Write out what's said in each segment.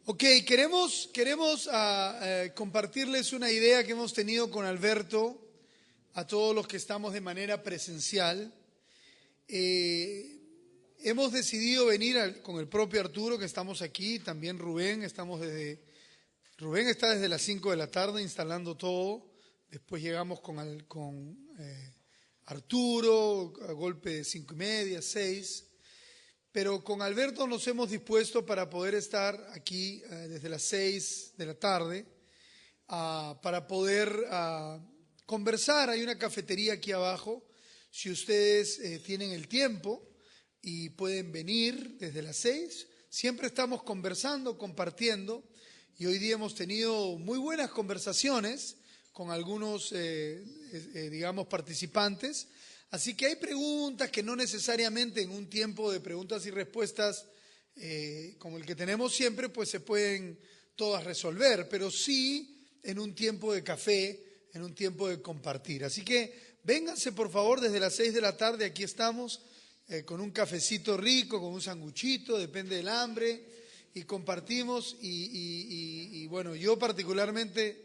Ok, queremos compartirles una idea que hemos tenido con Alberto, a todos los que estamos de manera presencial. Hemos decidido venir con el propio Arturo, que estamos aquí, también Rubén, Rubén está desde las 5 de la tarde instalando todo, después llegamos con Arturo, a golpe de 5:30, 6. Pero con Alberto nos hemos dispuesto para poder estar aquí desde las 6 de la tarde, para poder conversar. Hay una cafetería aquí abajo, si ustedes tienen el tiempo y pueden venir desde las 6, siempre estamos conversando, compartiendo, y hoy día hemos tenido muy buenas conversaciones con algunos, digamos, participantes. Así que hay preguntas que no necesariamente en un tiempo de preguntas y respuestas como el que tenemos siempre, pues se pueden todas resolver, pero sí en un tiempo de café, en un tiempo de compartir. Así que vénganse por favor desde las 6 de la tarde, aquí estamos con un cafecito rico, con un sanguchito, depende del hambre, y compartimos y bueno, yo particularmente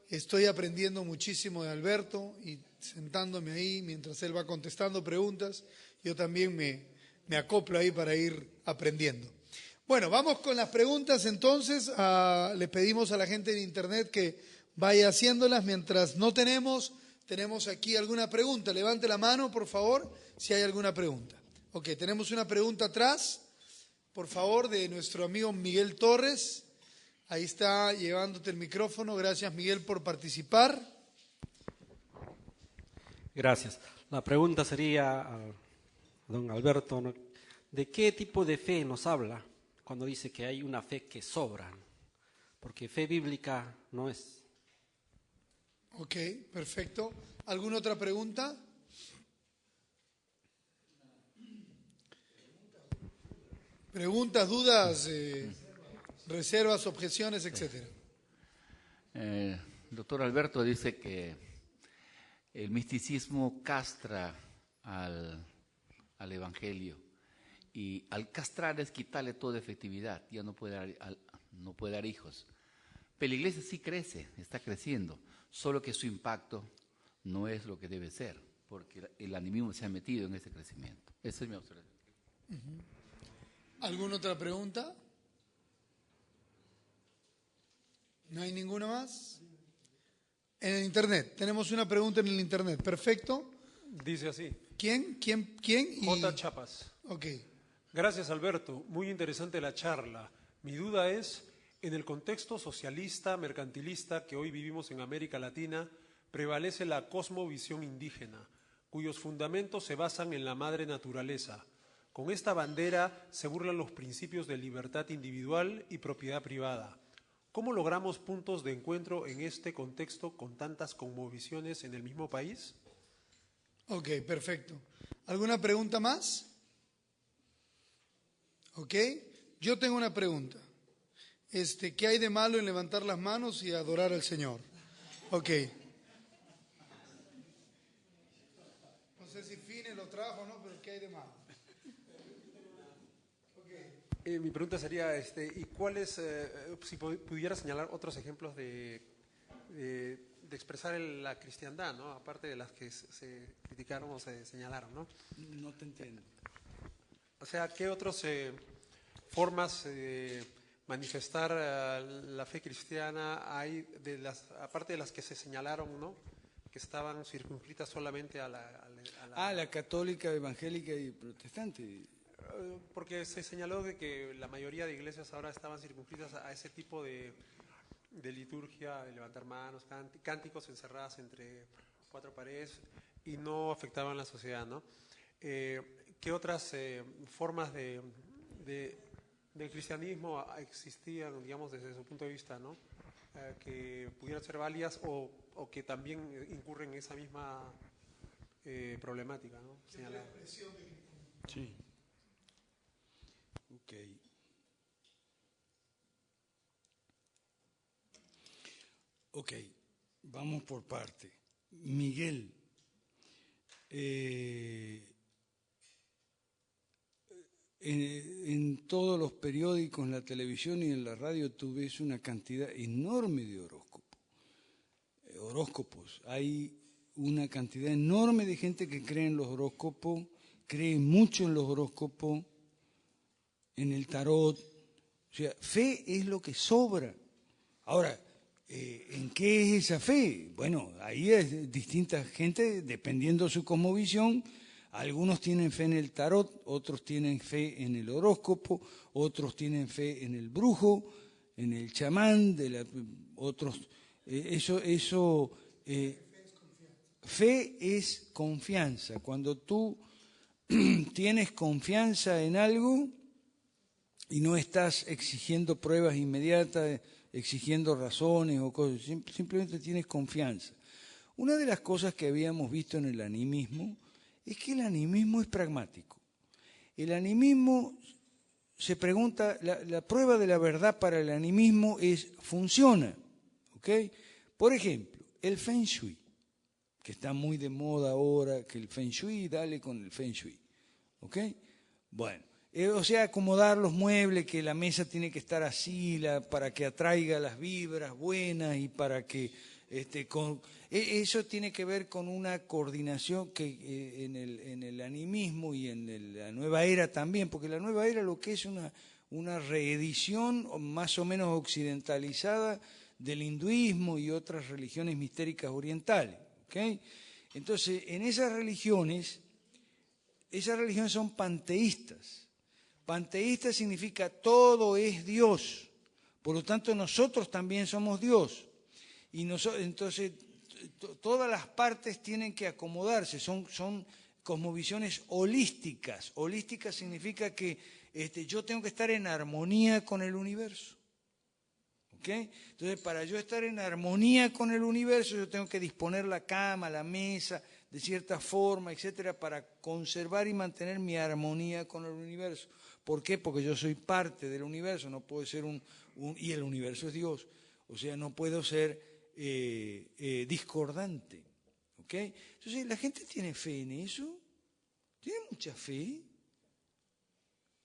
estoy aprendiendo muchísimo de Alberto y sentándome ahí mientras él va contestando preguntas, yo también me acoplo ahí para ir aprendiendo. Bueno, vamos con las preguntas entonces. Le pedimos a la gente de internet que vaya haciéndolas. Mientras no tenemos aquí alguna pregunta. Levante la mano, por favor, si hay alguna pregunta. Ok, tenemos una pregunta atrás, por favor, de nuestro amigo Miguel Torres. Ahí está llevándote el micrófono. Gracias, Miguel, por participar. Gracias. La pregunta sería a don Alberto, ¿no? ¿De qué tipo de fe nos habla cuando dice que hay una fe que sobra? Porque fe bíblica no es. Ok, perfecto. ¿Alguna otra pregunta? Preguntas, dudas, reservas, objeciones, etcétera. Doctor Alberto dice que el misticismo castra al evangelio, y al castrar es quitarle toda efectividad, ya no puede dar hijos. Pero la iglesia sí crece, está creciendo, solo que su impacto no es lo que debe ser, porque el animismo se ha metido en ese crecimiento. Esa es mi observación. ¿Alguna otra pregunta? ¿No hay ninguna más? En el internet, tenemos una pregunta en el internet, perfecto. Dice así. ¿Quién? J. Chapas. Ok. Gracias, Alberto. Muy interesante la charla. Mi duda es, en el contexto socialista, mercantilista que hoy vivimos en América Latina, prevalece la cosmovisión indígena, cuyos fundamentos se basan en la madre naturaleza. Con esta bandera se burlan los principios de libertad individual y propiedad privada. ¿Cómo logramos puntos de encuentro en este contexto con tantas cosmovisiones en el mismo país? Ok, perfecto. ¿Alguna pregunta más? Ok, yo tengo una pregunta. ¿Qué hay de malo en levantar las manos y adorar al Señor? Ok. No sé si Fine lo trajo o no, pero ¿qué hay de malo? Okay. Mi pregunta sería, ¿y cuáles, si pudiera señalar otros ejemplos de expresar la cristiandad, ¿no? Aparte de las que se criticaron o se señalaron, ¿no? No te entiendo. O sea, ¿qué otras formas de manifestar la fe cristiana hay, aparte de las que se señalaron, ¿no? Que estaban circunscritas solamente a la católica, evangélica y protestante. Porque se señaló de que la mayoría de iglesias ahora estaban circunscritas a ese tipo de liturgia, de levantar manos, cánticos encerradas entre cuatro paredes y no afectaban la sociedad, ¿no? ¿Qué otras formas del cristianismo existían, digamos, desde su punto de vista, ¿no? Que pudieran ser válidas o que también incurren en esa misma problemática, ¿no? Señalada. Sí. Ok. Ok, vamos por parte. Miguel, en todos los periódicos, en la televisión y en la radio tú ves una cantidad enorme de horóscopos. Hay una cantidad enorme de gente que cree en los horóscopos, cree mucho en los horóscopos, en el tarot. O sea, fe es lo que sobra. Ahora, ¿en qué es esa fe? Bueno, ahí es distinta gente, dependiendo de su cosmovisión. Algunos tienen fe en el tarot, otros tienen fe en el horóscopo, otros tienen fe en el brujo, en el chamán, otros. Fe es confianza. Cuando tú tienes confianza en algo y no estás exigiendo pruebas inmediatas, exigiendo razones o cosas, simplemente tienes confianza. Una de las cosas que habíamos visto en el animismo es que el animismo es pragmático. El animismo se pregunta, la prueba de la verdad para el animismo funciona. ¿Ok? Por ejemplo, el Feng Shui, que está muy de moda ahora, que el Feng Shui, dale con el Feng Shui. ¿Ok? Bueno, o sea, acomodar los muebles, que la mesa tiene que estar así, para que atraiga las vibras buenas y para que... eso tiene que ver con una coordinación que en el animismo y en la nueva era también, porque la nueva era lo que es una reedición más o menos occidentalizada del hinduismo y otras religiones mistéricas orientales. ¿Okay? Entonces, en esas religiones son panteístas. Panteísta significa todo es Dios, por lo tanto nosotros también somos Dios. Y entonces todas las partes tienen que acomodarse, son cosmovisiones holísticas. Holística significa que yo tengo que estar en armonía con el universo. ¿Okay? Entonces, para yo estar en armonía con el universo, yo tengo que disponer la cama, la mesa, de cierta forma, etcétera, para conservar y mantener mi armonía con el universo. ¿Por qué? Porque yo soy parte del universo, no puedo ser y el universo es Dios. O sea, no puedo ser discordante. ¿Ok? Entonces, ¿la gente tiene fe en eso? ¿Tiene mucha fe?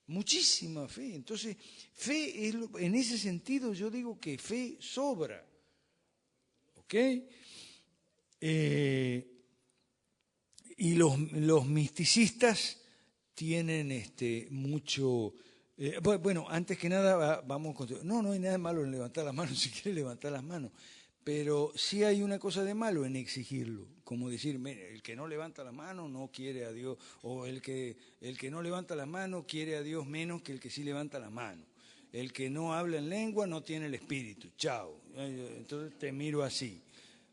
Muchísima fe. Entonces, fe en ese sentido yo digo que fe sobra. ¿Ok? Y los misticistas tienen mucho... bueno, antes que nada vamos con... No hay nada de malo en levantar las manos, si quiere levantar las manos. Pero sí hay una cosa de malo en exigirlo, como decir, mire, el que no levanta la mano no quiere a Dios, o el que no levanta la mano quiere a Dios menos que el que sí levanta la mano. El que no habla en lengua no tiene el espíritu, chao. Entonces te miro así.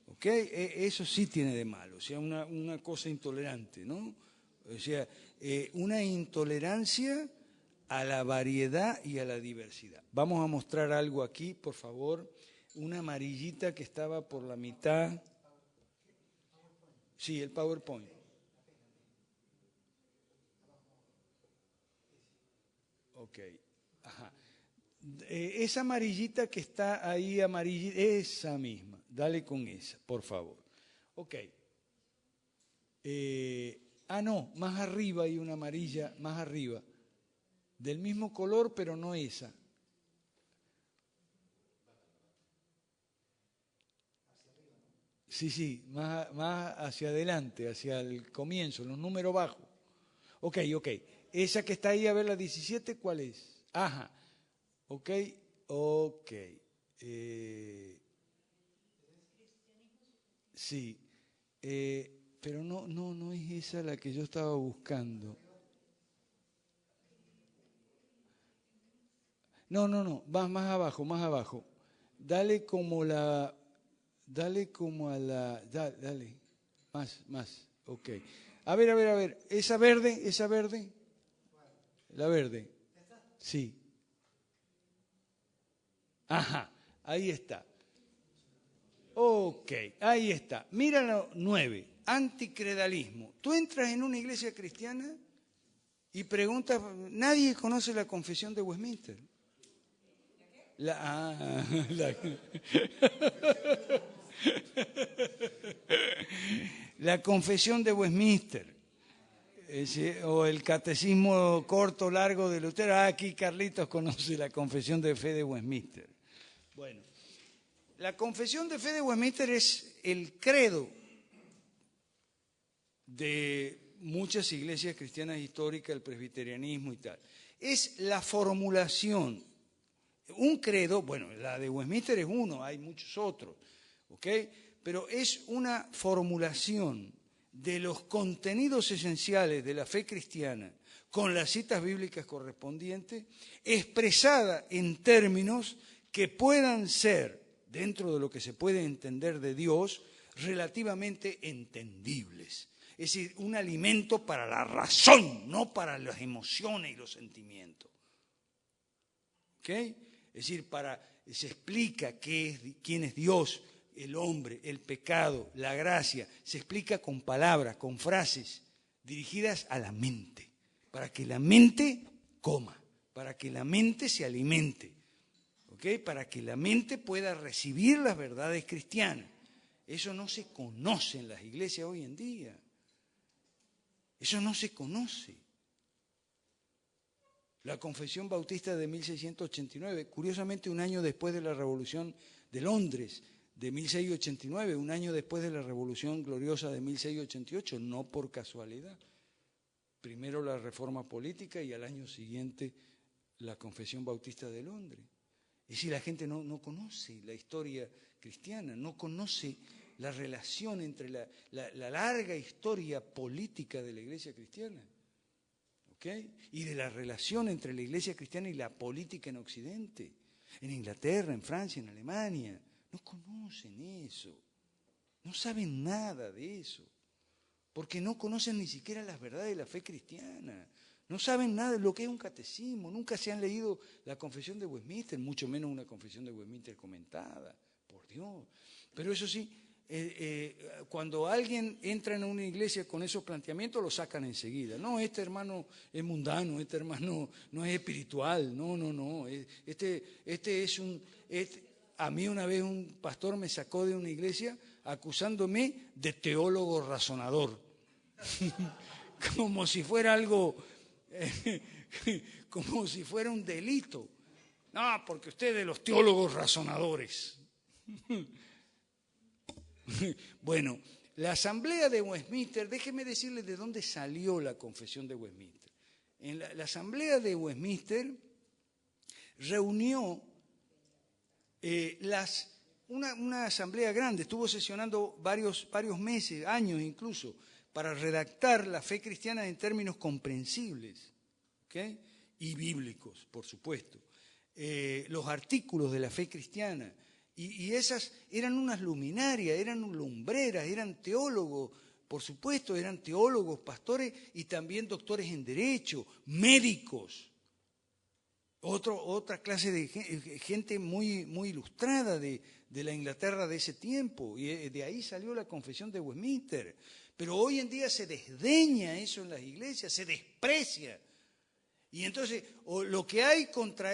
¿Ok? Eso sí tiene de malo, o sea, una cosa intolerante, ¿no? O sea, una intolerancia a la variedad y a la diversidad. Vamos a mostrar algo aquí, por favor. Una amarillita que estaba por la mitad. Sí, el PowerPoint. Ok. Ajá. Esa amarillita que está ahí, amarillita, esa misma. Dale con esa, por favor. Ok. No, más arriba hay una amarilla, más arriba. Del mismo color, pero no esa. Sí, más hacia adelante, hacia el comienzo, los números bajos. Ok. Esa que está ahí, a ver, la 17, ¿cuál es? Ajá. Ok. Sí. Pero no es esa la que yo estaba buscando. No. Vas más abajo. Dale como a la... Dale. Más. Ok. A ver. Esa verde. La verde. Sí. Ajá. Ahí está. Ok. Ahí está. Míralo, 9. Anticredalismo. Tú entras en una iglesia cristiana y preguntas, nadie conoce la Confesión de Westminster. La Confesión de Westminster. O el catecismo corto, largo de Lutero. Aquí Carlitos conoce la Confesión de Fe de Westminster. Bueno, la Confesión de Fe de Westminster es el credo de muchas iglesias cristianas históricas, el presbiterianismo y tal. Es la formulación. Un credo, bueno, la de Westminster es uno, hay muchos otros, ¿ok? Pero es una formulación de los contenidos esenciales de la fe cristiana con las citas bíblicas correspondientes, expresada en términos que puedan ser, dentro de lo que se puede entender de Dios, relativamente entendibles. Es decir, un alimento para la razón, no para las emociones y los sentimientos. ¿Ok? Es decir, se explica quién es Dios, el hombre, el pecado, la gracia. Se explica con palabras, con frases dirigidas a la mente, para que la mente coma, para que la mente se alimente, ¿ok? Para que la mente pueda recibir las verdades cristianas. Eso no se conoce en las iglesias hoy en día. Eso no se conoce. La Confesión Bautista de 1689, curiosamente un año después de la Revolución de Londres, de 1689, un año después de la Revolución Gloriosa de 1688, no por casualidad. Primero la Reforma Política y al año siguiente la Confesión Bautista de Londres. Es decir, la gente no conoce la historia cristiana, no conoce la relación entre la larga historia política de la Iglesia cristiana, ¿ok? Y de la relación entre la Iglesia cristiana y la política en Occidente, en Inglaterra, en Francia, en Alemania. No conocen eso, no saben nada de eso, porque no conocen ni siquiera las verdades de la fe cristiana, no saben nada de lo que es un catecismo, nunca se han leído la Confesión de Westminster, mucho menos una Confesión de Westminster comentada, por Dios. Pero eso sí, cuando alguien entra en una iglesia con esos planteamientos, lo sacan enseguida. No, este hermano es mundano, este hermano no es espiritual, no, a mí una vez un pastor me sacó de una iglesia acusándome de teólogo razonador, como si fuera algo, como si fuera un delito. No, porque usted es de los teólogos razonadores. Bueno, la Asamblea de Westminster, déjeme decirles de dónde salió la Confesión de Westminster. En la Asamblea de Westminster reunió una asamblea grande, estuvo sesionando varios meses, años incluso, para redactar la fe cristiana en términos comprensibles, ¿okay? Y bíblicos, por supuesto. Los artículos de la fe cristiana, y esas eran unas luminarias, eran lumbreras, eran teólogos, por supuesto, eran teólogos, pastores y también doctores en derecho, médicos. Otra clase de gente muy ilustrada de la Inglaterra de ese tiempo, y de ahí salió la Confesión de Westminster. Pero hoy en día se desdeña eso en las iglesias, se desprecia. Y entonces, lo que hay contra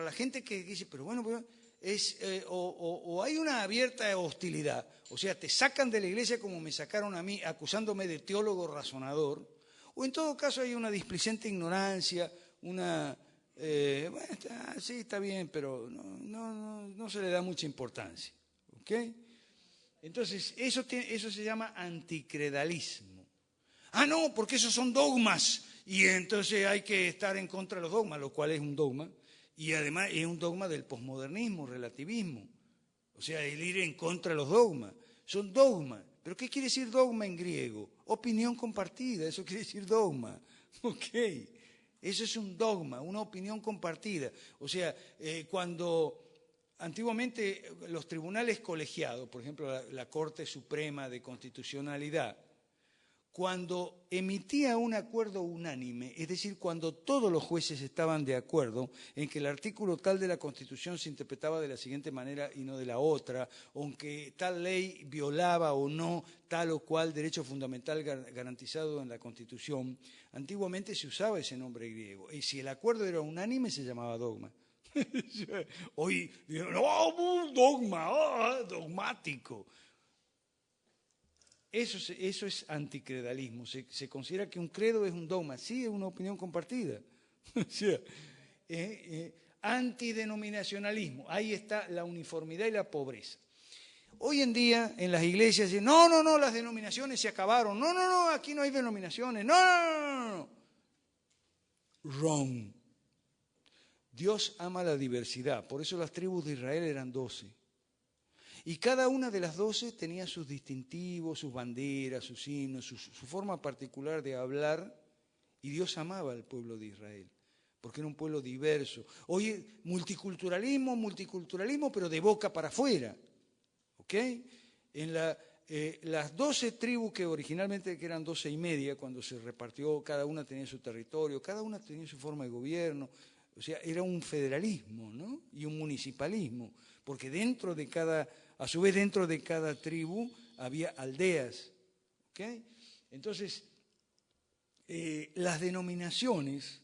la gente que dice, pero bueno, es o hay una abierta hostilidad, o sea, te sacan de la iglesia como me sacaron a mí, acusándome de teólogo razonador, o en todo caso hay una displicente ignorancia, sí, está bien, pero no se le da mucha importancia, ¿ok? Entonces, eso se llama anticredalismo. No, porque esos son dogmas, y entonces hay que estar en contra de los dogmas, lo cual es un dogma, y además es un dogma del posmodernismo, relativismo, o sea, el ir en contra de los dogmas. Son dogmas, pero ¿qué quiere decir dogma en griego? Opinión compartida, eso quiere decir dogma, ¿ok? Eso es un dogma, una opinión compartida. O sea, cuando antiguamente los tribunales colegiados, por ejemplo la Corte Suprema de Constitucionalidad, cuando emitía un acuerdo unánime, es decir, cuando todos los jueces estaban de acuerdo en que el artículo tal de la Constitución se interpretaba de la siguiente manera y no de la otra, o que tal ley violaba o no tal o cual derecho fundamental garantizado en la Constitución, antiguamente se usaba ese nombre griego. Y si el acuerdo era unánime, se llamaba dogma. Hoy, no, dogma, dogmático. eso es anticredalismo. Se considera que un credo es un dogma. Sí, es una opinión compartida. O sea, antidenominacionalismo. Ahí está la uniformidad y la pobreza. Hoy en día en las iglesias dicen, no, las denominaciones se acabaron. No, aquí no hay denominaciones. No. Wrong. Dios ama la diversidad. Por eso las tribus de Israel eran 12. Y cada una de las 12 tenía sus distintivos, sus banderas, sus himnos, su forma particular de hablar. Y Dios amaba al pueblo de Israel, porque era un pueblo diverso. Hoy multiculturalismo, pero de boca para afuera. ¿Ok? En las 12 tribus que originalmente eran 12 y media, cuando se repartió, cada una tenía su territorio, cada una tenía su forma de gobierno. O sea, era un federalismo, ¿no? Y un municipalismo, porque a su vez dentro de cada tribu había aldeas. ¿Ok? Entonces, las denominaciones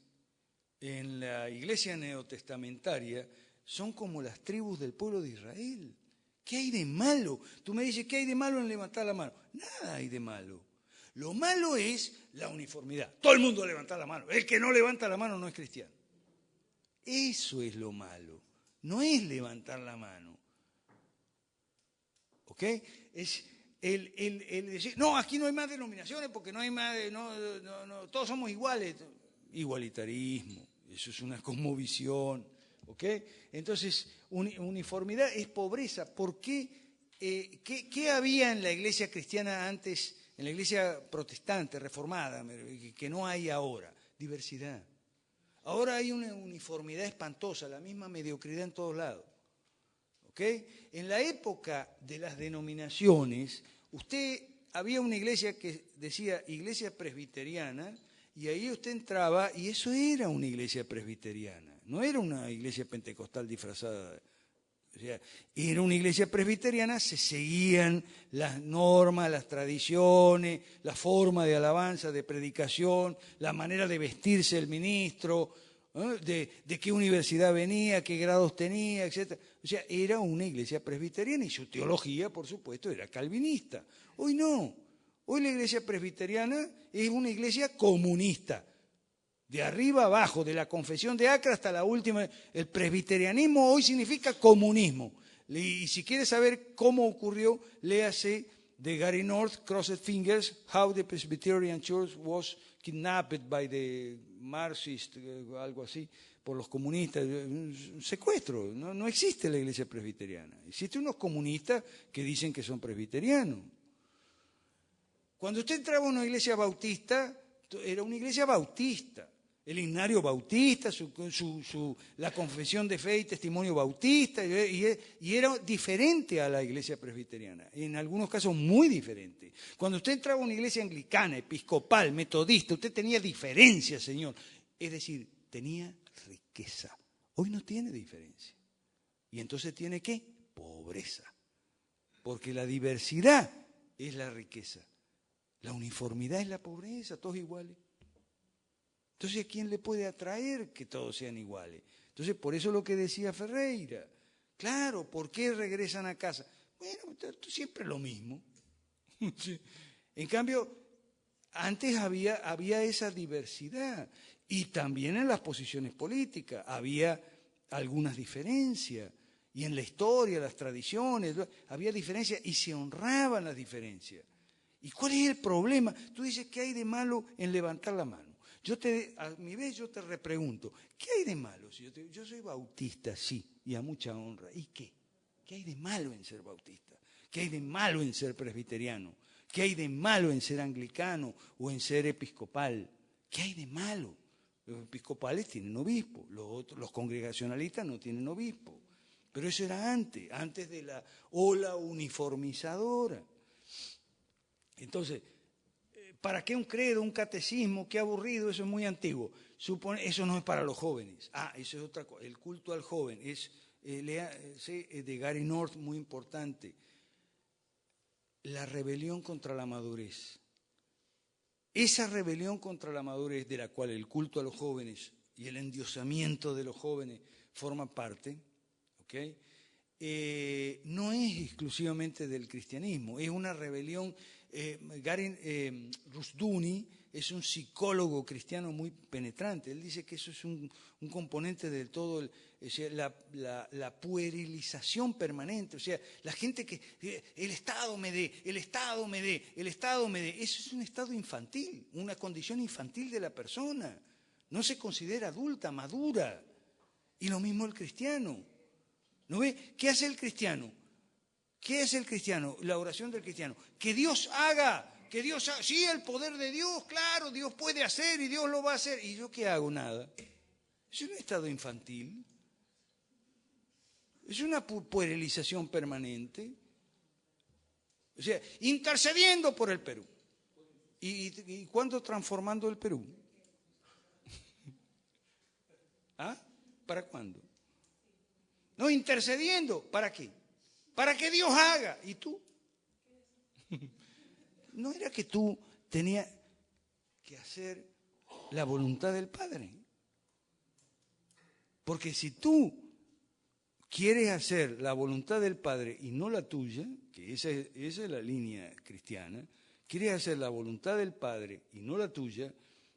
en la iglesia neotestamentaria son como las tribus del pueblo de Israel. ¿Qué hay de malo? Tú me dices, ¿qué hay de malo en levantar la mano? Nada hay de malo. Lo malo es la uniformidad. Todo el mundo levanta la mano. El que no levanta la mano no es cristiano. Eso es lo malo. No es levantar la mano. ¿Ok? Es el decir, no, aquí no hay más denominaciones porque no hay más, no, todos somos iguales. Igualitarismo. Eso es una cosmovisión. ¿Ok? Entonces, uniformidad es pobreza. ¿Por qué? ¿Qué había en la iglesia cristiana antes, en la iglesia protestante, reformada, que no hay ahora? Diversidad. Ahora hay una uniformidad espantosa, la misma mediocridad en todos lados. ¿Ok? En la época de las denominaciones, había una iglesia que decía iglesia presbiteriana, y ahí usted entraba y eso era una iglesia presbiteriana. No era una iglesia pentecostal disfrazada. O sea, era una iglesia presbiteriana, se seguían las normas, las tradiciones, la forma de alabanza, de predicación, la manera de vestirse el ministro, de qué universidad venía, qué grados tenía, etc. O sea, era una iglesia presbiteriana y su teología, por supuesto, era calvinista. Hoy no. Hoy la iglesia presbiteriana es una iglesia comunista. De arriba abajo, de la confesión de Acre hasta la última. El presbiterianismo hoy significa comunismo. Y si quiere saber cómo ocurrió, léase de Gary North, Crossed Fingers, How the Presbyterian Church was Kidnapped by the Marxists, algo así, por los comunistas. Un secuestro. No existe la iglesia presbiteriana. Existen unos comunistas que dicen que son presbiterianos. Cuando usted entraba a una iglesia bautista, era una iglesia bautista. El himnario bautista, la confesión de fe y testimonio bautista, y era diferente a la iglesia presbiteriana, en algunos casos muy diferente. Cuando usted entraba a una iglesia anglicana, episcopal, metodista, usted tenía diferencia, Señor. Es decir, tenía riqueza. Hoy no tiene diferencia. Y entonces tiene ¿qué? Pobreza. Porque la diversidad es la riqueza. La uniformidad es la pobreza, todos iguales. Entonces, ¿a quién le puede atraer que todos sean iguales? Entonces, por eso lo que decía Ferreira. Claro, ¿por qué regresan a casa? Bueno, siempre lo mismo. En cambio, antes había esa diversidad. Y también en las posiciones políticas había algunas diferencias. Y en la historia, las tradiciones, había diferencias y se honraban las diferencias. ¿Y cuál es el problema? Tú dices, ¿qué hay de malo en levantar la mano? A mi vez yo te repregunto, ¿qué hay de malo? Si yo soy bautista, sí, y a mucha honra. ¿Y qué? ¿Qué hay de malo en ser bautista? ¿Qué hay de malo en ser presbiteriano? ¿Qué hay de malo en ser anglicano o en ser episcopal? ¿Qué hay de malo? Los episcopales tienen obispo, los congregacionalistas no tienen obispo. Pero eso era antes de la ola uniformizadora. Entonces, ¿para qué un credo, un catecismo? Qué aburrido, eso es muy antiguo. Eso no es para los jóvenes. Eso es otra cosa. El culto al joven es de Gary North, muy importante. La rebelión contra la madurez. Esa rebelión contra la madurez de la cual el culto a los jóvenes y el endiosamiento de los jóvenes forman parte, ¿ok? No es exclusivamente del cristianismo, es una rebelión Rushduni es un psicólogo cristiano muy penetrante. Él dice que eso es un componente de todo, la puerilización permanente. O sea, la gente que el Estado me dé, el Estado me dé, el Estado me dé. Eso es un estado infantil, una condición infantil de la persona. No se considera adulta, madura. Y lo mismo el cristiano. ¿No ve? ¿Qué hace el cristiano? ¿Qué es el cristiano? La oración del cristiano. Que Dios haga. Que Dios haga. Sí, el poder de Dios, claro, Dios puede hacer y Dios lo va a hacer. ¿Y yo qué hago? Nada. Es un estado infantil. Es una puerilización permanente. O sea, intercediendo por el Perú. ¿Y cuándo transformando el Perú? ¿Ah? ¿Para cuándo? No, intercediendo. ¿Para qué? Para que Dios haga. ¿Y tú? ¿No era que tú tenías que hacer la voluntad del Padre? Porque si tú quieres hacer la voluntad del Padre y no la tuya, que esa es la línea cristiana, quieres hacer la voluntad del Padre y no la tuya,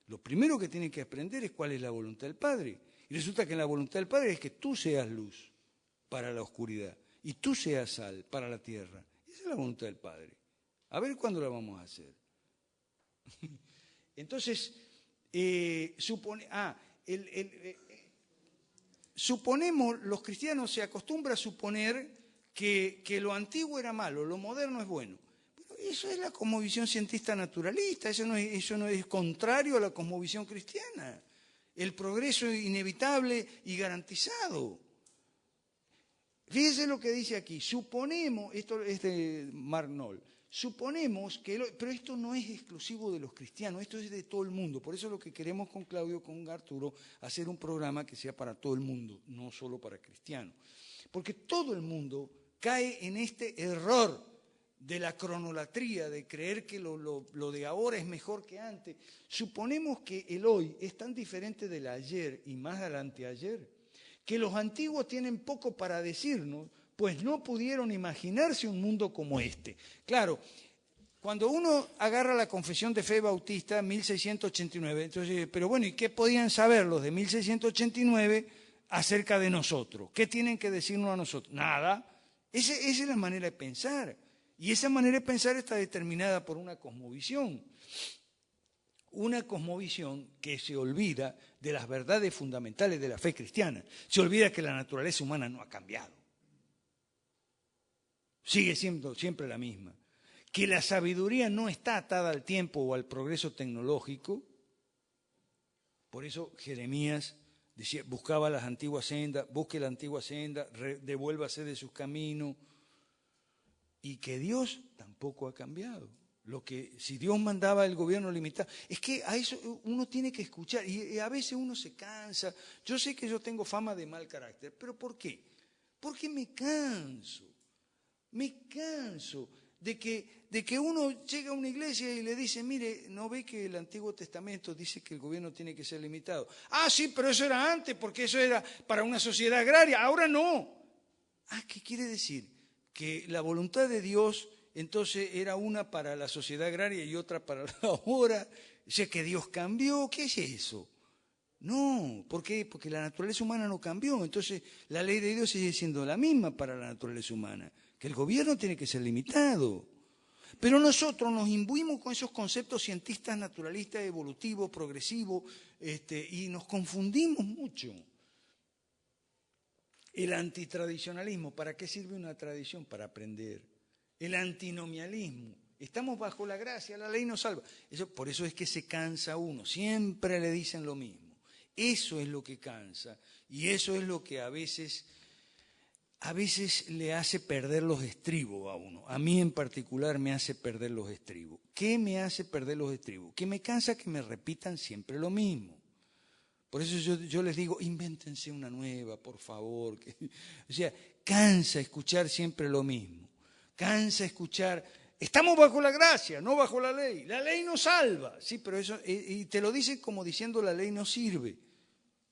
lo primero que tienes que aprender es cuál es la voluntad del Padre. Y resulta que la voluntad del Padre es que tú seas luz para la oscuridad y tú seas sal para la tierra. Esa es la voluntad del Padre. A ver cuándo la vamos a hacer. Entonces, suponemos, los cristianos se acostumbran a suponer que lo antiguo era malo, lo moderno es bueno. Pero eso es la cosmovisión cientista naturalista, eso no es contrario a la cosmovisión cristiana. El progreso es inevitable y garantizado. Fíjense lo que dice aquí, suponemos, esto es de Mark Knoll, suponemos que, pero esto no es exclusivo de los cristianos, esto es de todo el mundo, por eso lo que queremos con Claudio, con Arturo, hacer un programa que sea para todo el mundo, no solo para cristianos. Porque todo el mundo cae en este error de la cronolatría, de creer que lo de ahora es mejor que antes. Suponemos que el hoy es tan diferente del ayer y más del anteayer, que los antiguos tienen poco para decirnos, pues no pudieron imaginarse un mundo como este. Claro, cuando uno agarra la Confesión de Fe Bautista, 1689, entonces, pero bueno, ¿y qué podían saber los de 1689 acerca de nosotros? ¿Qué tienen que decirnos a nosotros? Nada. Esa es la manera de pensar. Y esa manera de pensar está determinada por una cosmovisión. Una cosmovisión que se olvida de las verdades fundamentales de la fe cristiana. Se olvida que la naturaleza humana no ha cambiado. Sigue siendo siempre la misma. Que la sabiduría no está atada al tiempo o al progreso tecnológico. Por eso Jeremías decía, buscaba las antiguas sendas, busque la antigua senda, devuélvase de sus caminos. Y que Dios tampoco ha cambiado. Si Dios mandaba el gobierno limitado, es que a eso uno tiene que escuchar y a veces uno se cansa. Yo sé que yo tengo fama de mal carácter, pero ¿por qué? Porque me canso de que uno llega a una iglesia y le dice, mire, ¿no ve que el Antiguo Testamento dice que el gobierno tiene que ser limitado? Ah, sí, pero eso era antes, porque eso era para una sociedad agraria, ahora no. Ah, ¿qué quiere decir? Que la voluntad de Dios entonces era una para la sociedad agraria y otra para la ahora. O sea, que Dios cambió, ¿qué es eso? No, ¿por qué? Porque la naturaleza humana no cambió, entonces la ley de Dios sigue siendo la misma para la naturaleza humana, que el gobierno tiene que ser limitado. Pero nosotros nos imbuimos con esos conceptos cientistas, naturalistas, evolutivos, progresivos, y nos confundimos mucho. El antitradicionalismo, ¿para qué sirve una tradición? Para aprender. El antinomialismo, estamos bajo la gracia, la ley nos salva. Por eso es que se cansa uno, siempre le dicen lo mismo. Eso es lo que cansa y eso es lo que a veces le hace perder los estribos a uno. A mí en particular me hace perder los estribos. ¿Qué me hace perder los estribos? Que me cansa que me repitan siempre lo mismo. Por eso yo les digo, invéntense una nueva, por favor. O sea, cansa escuchar siempre lo mismo. Cansa escuchar, estamos bajo la gracia, no bajo la ley. La ley nos salva. Sí, pero eso, y te lo dicen como diciendo la ley no sirve.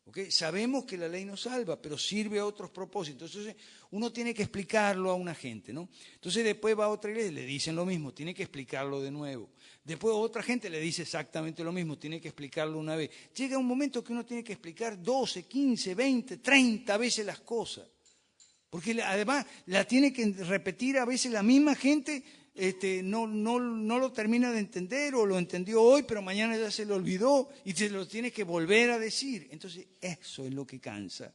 ¿Ok? Sabemos que la ley nos salva, pero sirve a otros propósitos. Entonces uno tiene que explicarlo a una gente, ¿no? Entonces después va a otra iglesia, le dicen lo mismo, tiene que explicarlo de nuevo. Después otra gente le dice exactamente lo mismo, tiene que explicarlo una vez. Llega un momento que uno tiene que explicar 12, 15, 20, 30 veces las cosas. Porque además la tiene que repetir a veces la misma gente. No lo termina de entender o lo entendió hoy, pero mañana ya se lo olvidó y se lo tiene que volver a decir. Entonces eso es lo que cansa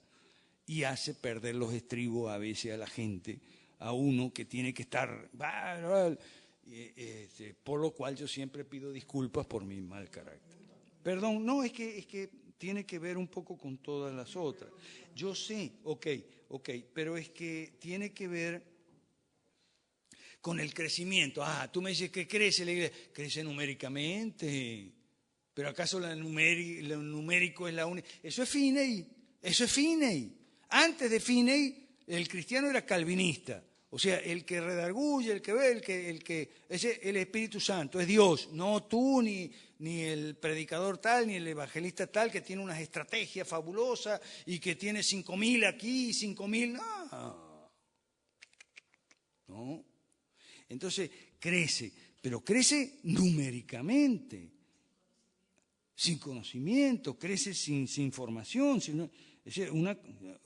y hace perder los estribos a veces a la gente, a uno que tiene que estar... por lo cual yo siempre pido disculpas por mi mal carácter. Perdón, no, es que tiene que ver un poco con todas las otras. Yo sé, ok, pero es que tiene que ver con el crecimiento. Tú me dices que crece la iglesia. Crece numéricamente. ¿Pero acaso lo numérico es la única? Eso es Finney. Antes de Finney, el cristiano era calvinista. O sea, el que redarguye, el que ve, el Espíritu Santo, es Dios. No tú, ni el predicador tal, ni el evangelista tal, que tiene unas estrategias fabulosas y que tiene 5.000 aquí y 5.000... No. Entonces crece, pero crece numéricamente, sin conocimiento, crece sin formación.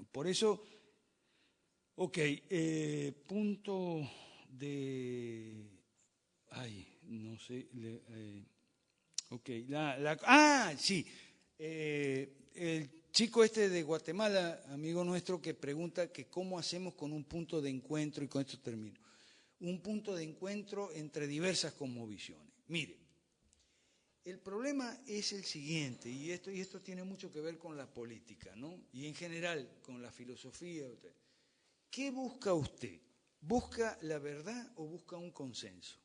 Por eso, punto de... no sé. Sí. El chico de Guatemala, amigo nuestro, que pregunta que cómo hacemos con un punto de encuentro, y con esto termino. Un punto de encuentro entre diversas cosmovisiones. Mire, el problema es el siguiente, y esto tiene mucho que ver con la política, ¿no? Y en general con la filosofía. ¿Qué busca usted? ¿Busca la verdad o busca un consenso?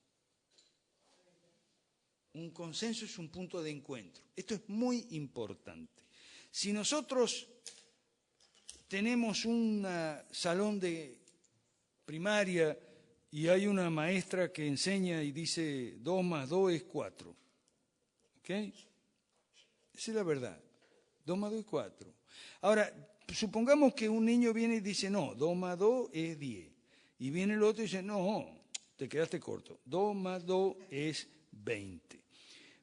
Un consenso es un punto de encuentro. Esto es muy importante. Si nosotros tenemos un salón de primaria y hay una maestra que enseña y dice 2 más 2 es 4. ¿Ok? Esa es la verdad. 2 más 2 es 4. Ahora, supongamos que un niño viene y dice, no, 2 más 2 es 10. Y viene el otro y dice, no, te quedaste corto. 2 más 2 es 20.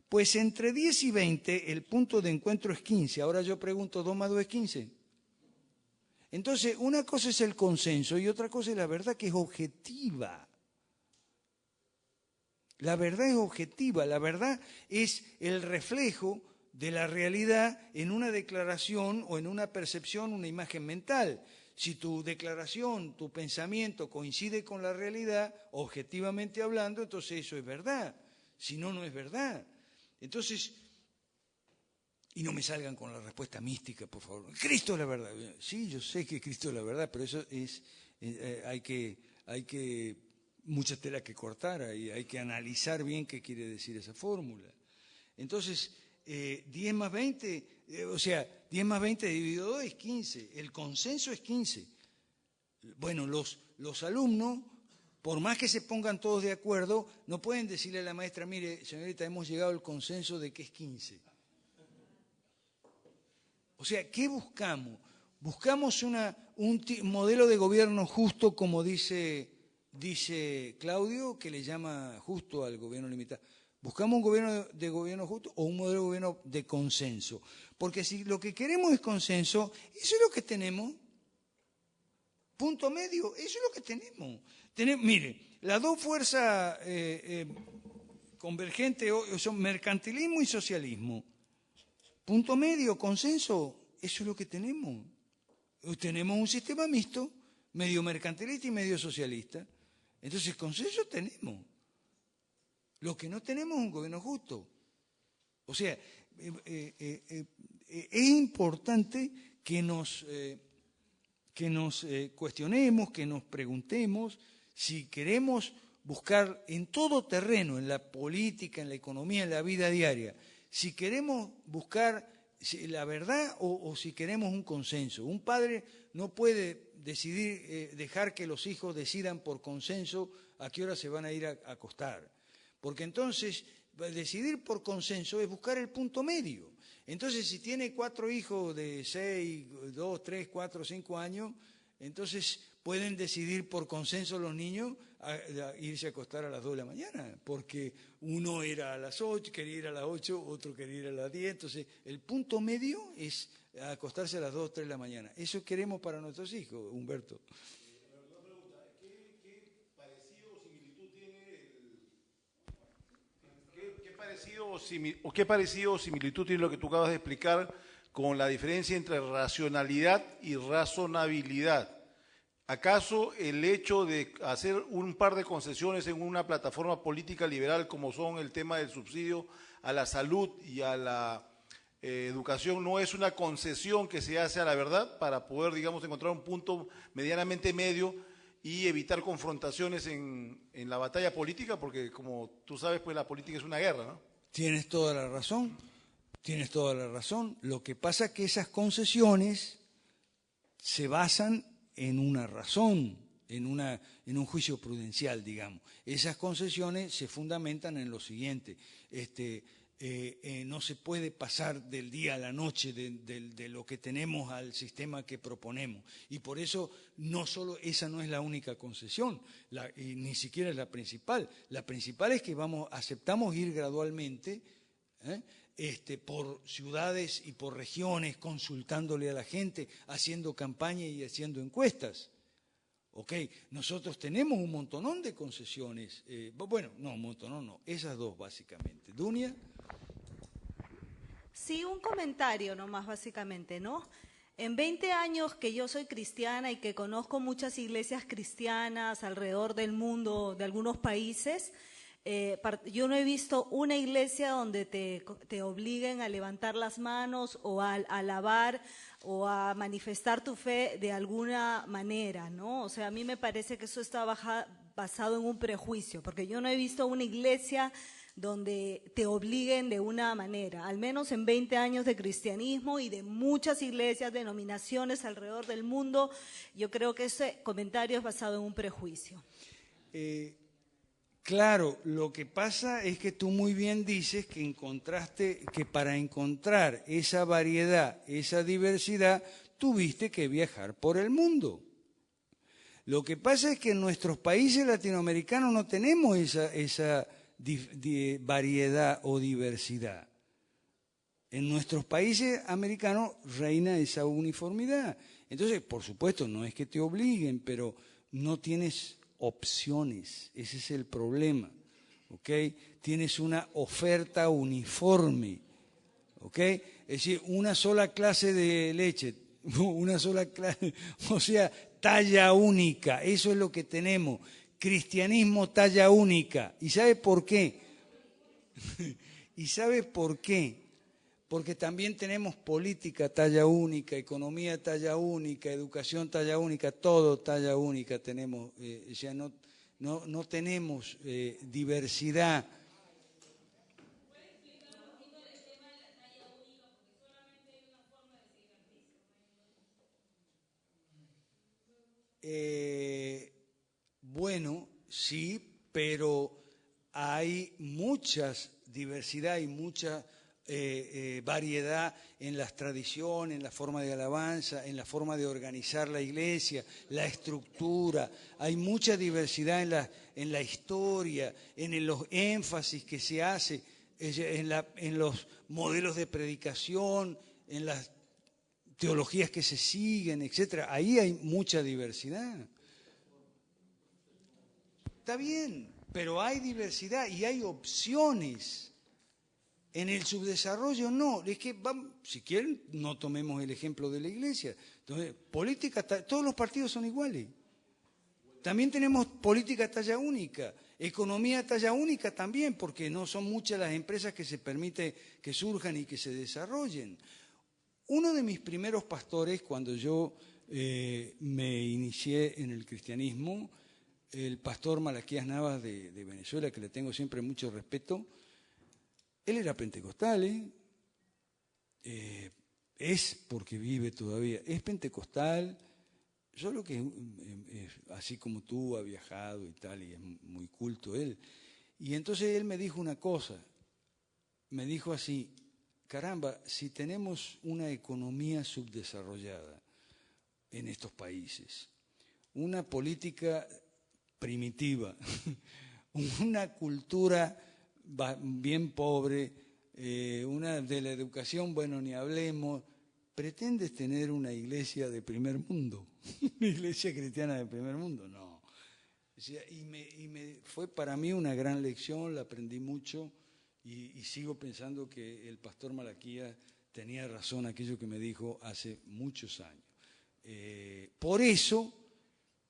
Pues entre 10 y 20 el punto de encuentro es 15. Ahora yo pregunto, ¿2 más 2 es 15? Entonces, una cosa es el consenso y otra cosa es la verdad, que es objetiva. La verdad es objetiva, la verdad es el reflejo de la realidad en una declaración o en una percepción, una imagen mental. Si tu declaración, tu pensamiento coincide con la realidad, objetivamente hablando, entonces eso es verdad. Si no, no es verdad. Entonces, y no me salgan con la respuesta mística, por favor. Cristo es la verdad. Sí, yo sé que Cristo es la verdad, pero eso es, hay que mucha tela que cortar y hay que analizar bien qué quiere decir esa fórmula. Entonces, 10 más 20, 10 más 20 dividido 2 es 15. El consenso es 15. Bueno, los alumnos, por más que se pongan todos de acuerdo, no pueden decirle a la maestra, mire, señorita, hemos llegado al consenso de que es 15. O sea, ¿qué buscamos? Buscamos un modelo de gobierno justo, como dice Claudio, que le llama justo al gobierno limitado. ¿Buscamos un gobierno justo o un modelo de gobierno de consenso? Porque si lo que queremos es consenso, eso es lo que tenemos. Punto medio, eso es lo que tenemos. Mire, las dos fuerzas convergentes son mercantilismo y socialismo. Punto medio, consenso, eso es lo que tenemos. Tenemos un sistema mixto, medio mercantilista y medio socialista. Entonces, consenso tenemos. Lo que no tenemos es un gobierno justo. O sea, es importante que nos cuestionemos, que nos preguntemos si queremos buscar en todo terreno, en la política, en la economía, en la vida diaria, si queremos buscar la verdad o si queremos un consenso. Un padre no puede dejar que los hijos decidan por consenso a qué hora se van a ir a acostar. Porque entonces decidir por consenso es buscar el punto medio. Entonces, si tiene 4 hijos de 6, 2, 3, 4, 5 años, entonces pueden decidir por consenso los niños a irse a acostar a las 2 de la mañana, porque uno era a las 8, quería ir a las 8, otro quería ir a las 10, entonces el punto medio es acostarse a las 2, 3 de la mañana. Eso queremos para nuestros hijos, Humberto. Una pregunta, ¿qué parecido o similitud tiene qué parecido o similitud tiene lo que tú acabas de explicar con la diferencia entre racionalidad y razonabilidad? ¿Acaso el hecho de hacer un par de concesiones en una plataforma política liberal como son el tema del subsidio a la salud y a la educación no es una concesión que se hace a la verdad para poder, digamos, encontrar un punto medianamente medio y evitar confrontaciones en la batalla política? Porque como tú sabes, pues la política es una guerra, ¿no? Tienes toda la razón, tienes toda la razón. Lo que pasa es que esas concesiones se basan en una razón, en un juicio prudencial, digamos. Esas concesiones se fundamentan en lo siguiente: no se puede pasar del día a la noche de lo que tenemos al sistema que proponemos. Y por eso no solo esa no es la única concesión, y ni siquiera es la principal. La principal es que aceptamos ir gradualmente, por ciudades y por regiones, consultándole a la gente, haciendo campaña y haciendo encuestas. Ok, nosotros tenemos un montonón de concesiones, bueno, no, un montonón no, esas dos básicamente. Dunia. Sí, un comentario nomás básicamente, ¿no? En 20 años que yo soy cristiana y que conozco muchas iglesias cristianas alrededor del mundo, de algunos países, yo no he visto una iglesia donde te obliguen a levantar las manos o a alabar o a manifestar tu fe de alguna manera, ¿no? O sea, a mí me parece que eso está basado en un prejuicio, porque yo no he visto una iglesia donde te obliguen de una manera, al menos en 20 años de cristianismo y de muchas iglesias, denominaciones alrededor del mundo. Yo creo que ese comentario es basado en un prejuicio. Claro, lo que pasa es que tú muy bien dices que para encontrar esa variedad, esa diversidad, tuviste que viajar por el mundo. Lo que pasa es que en nuestros países latinoamericanos no tenemos esa variedad o diversidad. En nuestros países americanos reina esa uniformidad. Entonces, por supuesto, no es que te obliguen, pero no tienes opciones, ese es el problema, ¿ok? Tienes una oferta uniforme, ¿ok? Es decir, una sola clase de leche, una sola clase, o sea, talla única, eso es lo que tenemos, cristianismo talla única. ¿Y sabe por qué? ¿Y sabe por qué? Porque también tenemos política talla única, economía talla única, educación talla única, todo talla única tenemos, o sea, no tenemos diversidad. ¿Puede explicar un poquito el tema de la talla única? Porque solamente hay una forma de seguir a Cristo. Bueno, sí, pero hay muchas diversidad y mucha variedad en las tradiciones, en la forma de alabanza, en la forma de organizar la iglesia, la estructura. Hay mucha diversidad en la historia, en los énfasis que se hace, en los modelos de predicación, en las teologías que se siguen, etcétera. Ahí hay mucha diversidad. Está bien, pero hay diversidad y hay opciones. En el subdesarrollo no, es que si quieren no tomemos el ejemplo de la iglesia. Entonces, política, todos los partidos son iguales. También tenemos política talla única, economía talla única también, porque no son muchas las empresas que se permite que surjan y que se desarrollen. Uno de mis primeros pastores, cuando yo me inicié en el cristianismo, el pastor Malaquías Navas de Venezuela, que le tengo siempre mucho respeto, él era pentecostal, es porque vive todavía, es pentecostal, solo que así como tú ha viajado y tal, y es muy culto él. Y entonces él me dijo una cosa, me dijo así: caramba, si tenemos una economía subdesarrollada en estos países, una política primitiva, una cultura bien pobre, una de la educación, bueno, ni hablemos, ¿pretendes tener una iglesia de primer mundo? ¿Una iglesia cristiana de primer mundo? No. O sea, fue para mí una gran lección, la aprendí mucho y sigo pensando que el pastor Malaquías tenía razón aquello que me dijo hace muchos años. Por eso,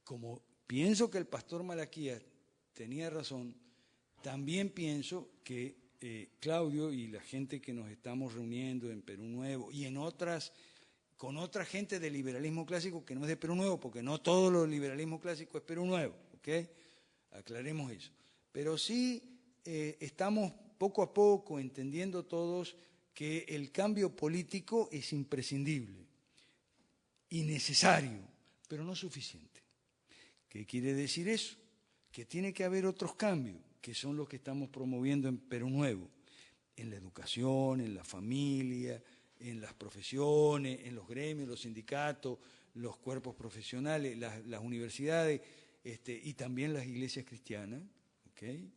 como pienso que el pastor Malaquías tenía razón, también pienso que Claudio y la gente que nos estamos reuniendo en Perú Nuevo y en otras, con otra gente del liberalismo clásico que no es de Perú Nuevo, porque no todo lo liberalismo clásico es Perú Nuevo, ¿ok? Aclaremos eso. Pero sí estamos poco a poco entendiendo todos que el cambio político es imprescindible y necesario, pero no suficiente. ¿Qué quiere decir eso? Que tiene que haber otros cambios, que son los que estamos promoviendo en Perú Nuevo, en la educación, en la familia, en las profesiones, en los gremios, los sindicatos, los cuerpos profesionales, las universidades, y también las iglesias cristianas, ¿okay?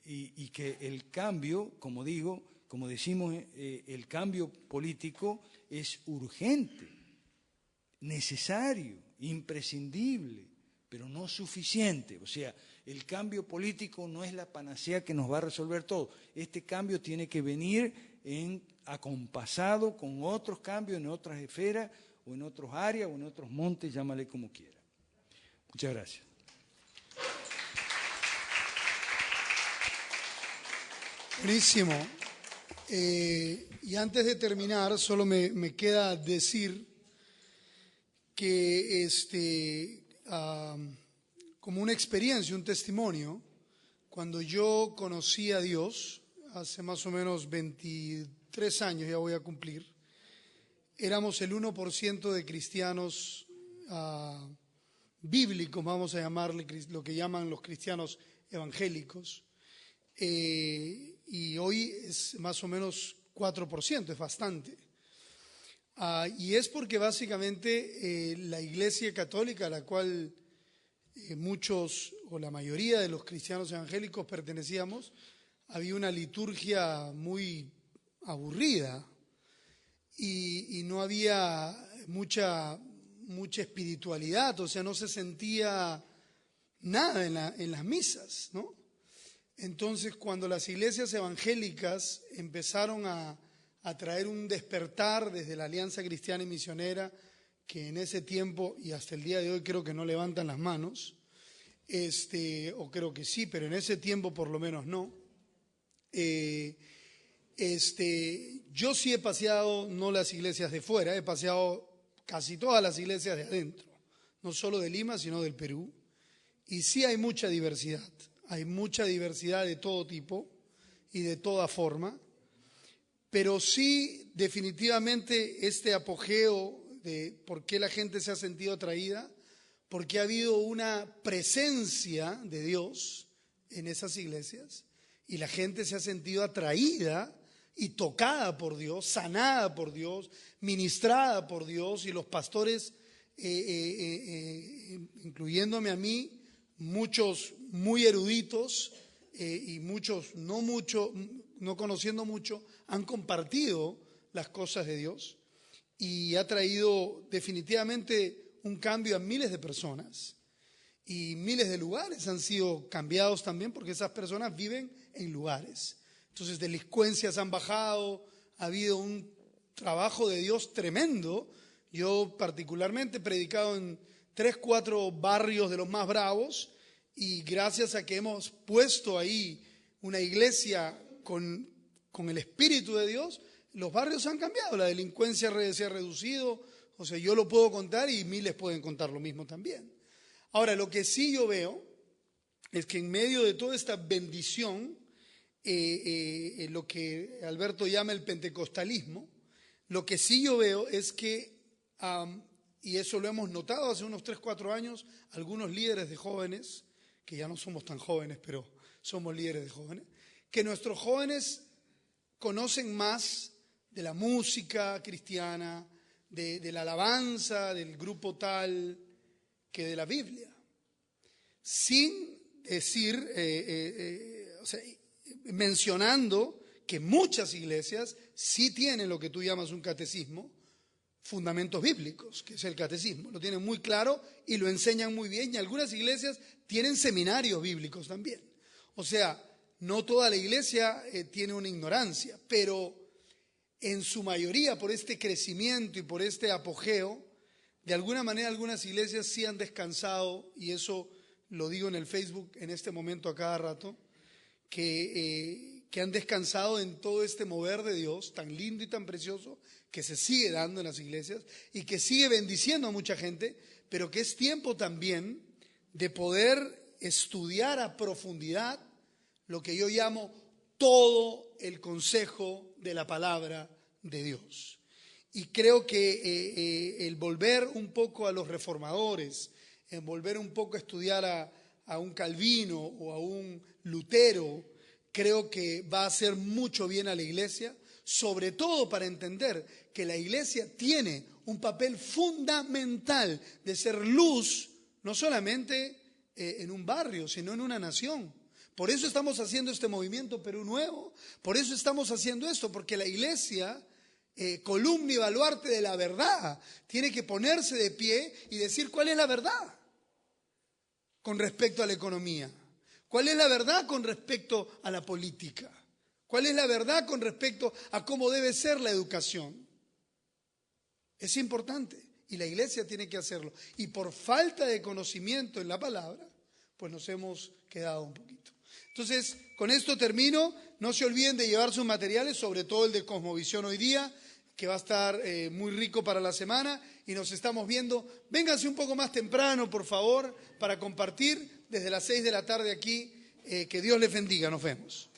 Y que el cambio, como decimos, el cambio político es urgente, necesario, imprescindible, pero no suficiente. O sea, el cambio político no es la panacea que nos va a resolver todo. Este cambio tiene que venir acompasado con otros cambios en otras esferas o en otras áreas o en otros montes, llámale como quiera. Muchas gracias. Buenísimo. Y antes de terminar, solo me queda decir que como una experiencia, un testimonio, cuando yo conocí a Dios, hace más o menos 23 años ya voy a cumplir, éramos el 1% de cristianos bíblicos, vamos a llamarle, lo que llaman los cristianos evangélicos, y hoy es más o menos 4%, es bastante. Y es porque básicamente la Iglesia Católica, a la cual muchos o la mayoría de los cristianos evangélicos pertenecíamos, había una liturgia muy aburrida y no había mucha espiritualidad, o sea, no se sentía nada en las misas, ¿no? Entonces, cuando las iglesias evangélicas empezaron a traer un despertar desde la Alianza Cristiana y Misionera, que en ese tiempo y hasta el día de hoy creo que no levantan las manos, o creo que sí, pero en ese tiempo por lo menos no. Yo sí he paseado, no las iglesias de fuera, he paseado casi todas las iglesias de adentro, no solo de Lima, sino del Perú, y sí hay mucha diversidad de todo tipo y de toda forma, pero sí definitivamente este apogeo de por qué la gente se ha sentido atraída, porque ha habido una presencia de Dios en esas iglesias y la gente se ha sentido atraída y tocada por Dios, sanada por Dios, ministrada por Dios, y los pastores, incluyéndome a mí, muchos muy eruditos y muchos no conociendo mucho, han compartido las cosas de Dios y ha traído definitivamente un cambio a miles de personas, y miles de lugares han sido cambiados también porque esas personas viven en lugares. Entonces delincuencias han bajado, ha habido un trabajo de Dios tremendo. Yo particularmente he predicado en 3, 4 barrios de los más bravos, y gracias a que hemos puesto ahí una iglesia con el Espíritu de Dios, los barrios han cambiado, la delincuencia se ha reducido. O sea, yo lo puedo contar y miles pueden contar lo mismo también. Ahora, lo que sí yo veo es que en medio de toda esta bendición, lo que Alberto llama el pentecostalismo, lo que sí yo veo es que, y eso lo hemos notado hace unos 3, 4 años, algunos líderes de jóvenes, que ya no somos tan jóvenes, pero somos líderes de jóvenes, que nuestros jóvenes conocen más de la música cristiana, de la alabanza del grupo tal, que de la Biblia. Sin decir, mencionando que muchas iglesias sí tienen lo que tú llamas un catecismo, fundamentos bíblicos, que es el catecismo. Lo tienen muy claro y lo enseñan muy bien, y algunas iglesias tienen seminarios bíblicos también. O sea, no toda la iglesia tiene una ignorancia, pero en su mayoría, por este crecimiento y por este apogeo, de alguna manera algunas iglesias sí han descansado, y eso lo digo en el Facebook en este momento a cada rato, que han descansado en todo este mover de Dios tan lindo y tan precioso que se sigue dando en las iglesias y que sigue bendiciendo a mucha gente, pero que es tiempo también de poder estudiar a profundidad lo que yo llamo todo el consejo de la palabra de Dios. Y creo que el volver un poco a los reformadores, el volver un poco a estudiar a un Calvino o a un Lutero, creo que va a hacer mucho bien a la iglesia, sobre todo para entender que la iglesia tiene un papel fundamental de ser luz, no solamente en un barrio, sino en una nación. Por eso estamos haciendo este movimiento Perú Nuevo, por eso estamos haciendo esto, porque la iglesia, columna y baluarte de la verdad, tiene que ponerse de pie y decir cuál es la verdad con respecto a la economía, cuál es la verdad con respecto a la política, cuál es la verdad con respecto a cómo debe ser la educación. Es importante y la iglesia tiene que hacerlo. Y por falta de conocimiento en la palabra, pues nos hemos quedado un poquito. Entonces, con esto termino. No se olviden de llevar sus materiales, sobre todo el de Cosmovisión hoy día, que va a estar muy rico para la semana. Y nos estamos viendo. Vénganse un poco más temprano, por favor, para compartir desde las 6 de la tarde aquí. Que Dios les bendiga. Nos vemos.